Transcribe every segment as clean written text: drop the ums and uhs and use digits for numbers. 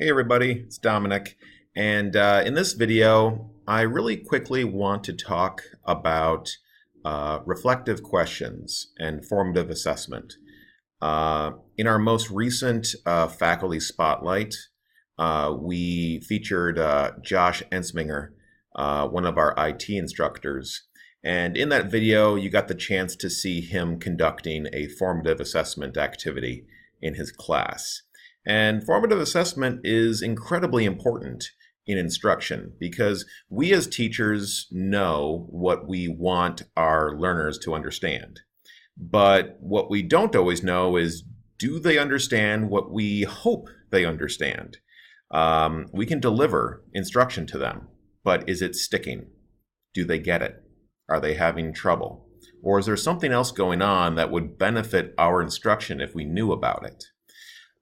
Hey everybody, it's Dominic, and in this video I really quickly want to talk about reflective questions and formative assessment. In our most recent Faculty Spotlight, we featured Josh Ensminger, one of our IT instructors, and in that video you got the chance to see him conducting a formative assessment activity in his class. And formative assessment is incredibly important in instruction because we as teachers know what we want our learners to understand. But what we don't always know is, do they understand what we hope they understand? We can deliver instruction to them, but is it sticking? Do they get it? Are they having trouble? Or is there something else going on that would benefit our instruction if we knew about it?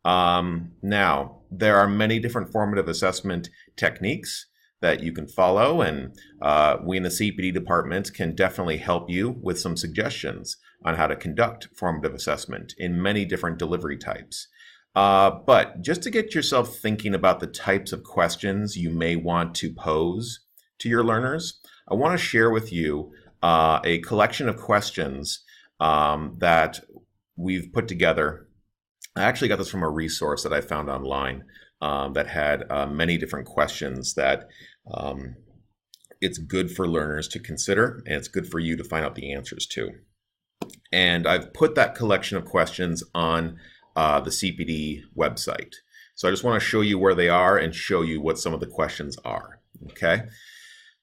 Now, there are many different formative assessment techniques that you can follow, and we in the CPD department can definitely help you with some suggestions on how to conduct formative assessment in many different delivery types. But just to get yourself thinking about the types of questions you may want to pose to your learners, I want to share with you a collection of questions that we've put together. I actually got this from a resource that I found online that had many different questions that it's good for learners to consider, and it's good for you to find out the answers to. And I've put that collection of questions on the CPD website. So I just want to show you where they are and show you what some of the questions are. Okay.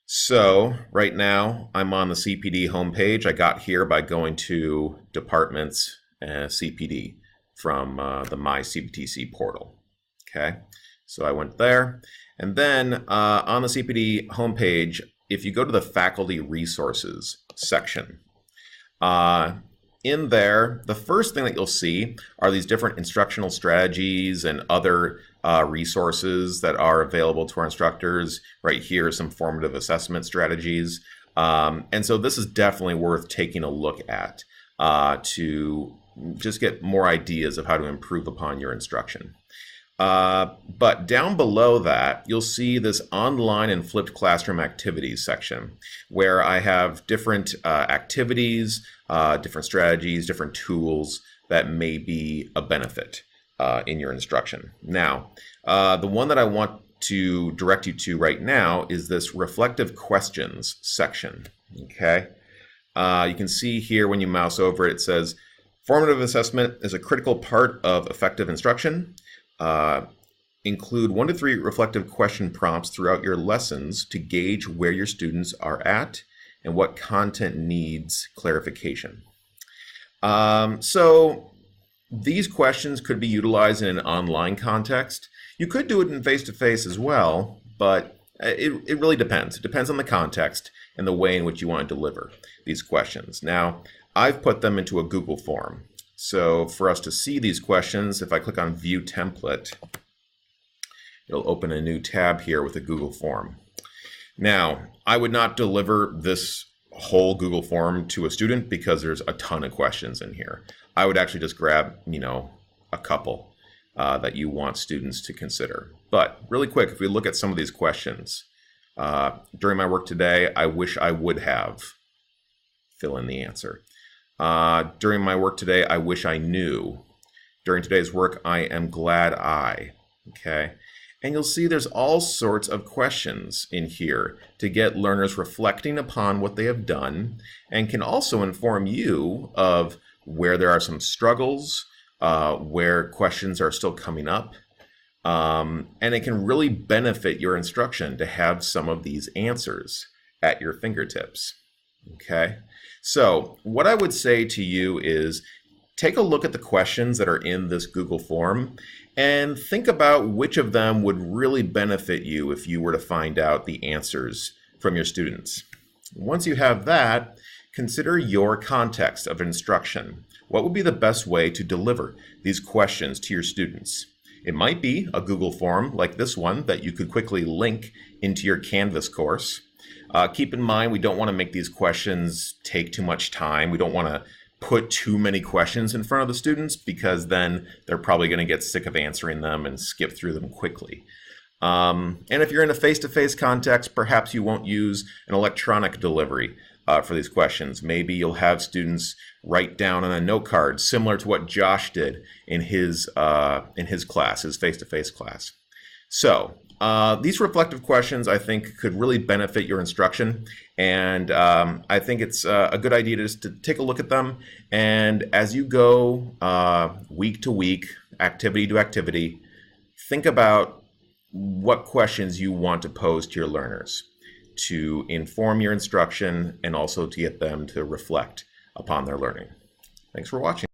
So right now I'm on the CPD homepage. I got here by going to Departments CPD from the My CVTC portal. Okay, so I went there, and then on the CPD homepage, if you go to the Faculty Resources section, in there, the first thing that you'll see are these different instructional strategies and other resources that are available to our instructors. Right here, some formative assessment strategies. And so this is definitely worth taking a look at to just get more ideas of how to improve upon your instruction. But down below that, you'll see this online and flipped classroom activities section where I have different activities, different strategies, different tools that may be a benefit in your instruction. Now, the one that I want to direct you to right now is this reflective questions section. Okay, you can see here when you mouse over it, it says, formative assessment is a critical part of effective instruction. Include 1 to 3 reflective question prompts throughout your lessons to gauge where your students are at and what content needs clarification. So these questions could be utilized in an online context. You could do it in face-to-face as well, but it really depends. It depends on the context and the way in which you want to deliver these questions. Now, I've put them into a Google form. So for us to see these questions, if I click on View Template, it'll open a new tab here with a Google form. Now, I would not deliver this whole Google form to a student because there's a ton of questions in here. I would actually just grab, a couple that you want students to consider. But really quick, if we look at some of these questions, during my work today, I wish I would have, fill in the answer. During my work today, I wish I knew. During today's work, I am glad I. Okay. And you'll see there's all sorts of questions in here to get learners reflecting upon what they have done, and can also inform you of where there are some struggles, where questions are still coming up. And it can really benefit your instruction to have some of these answers at your fingertips. Okay. So what I would say to you is take a look at the questions that are in this Google form and think about which of them would really benefit you if you were to find out the answers from your students. Once you have that, consider your context of instruction. What would be the best way to deliver these questions to your students? It might be a Google form like this one that you could quickly link into your Canvas course. Keep in mind, we don't want to make these questions take too much time. We don't want to put too many questions in front of the students, because then they're probably going to get sick of answering them and skip through them quickly. And if you're in a face-to-face context, perhaps you won't use an electronic delivery for these questions. Maybe you'll have students write down on a note card, similar to what Josh did in his class, his face-to-face class. So these reflective questions, I think, could really benefit your instruction, and I think it's a good idea just to take a look at them. And as you go week to week, activity to activity, think about what questions you want to pose to your learners to inform your instruction and also to get them to reflect upon their learning. Thanks for watching.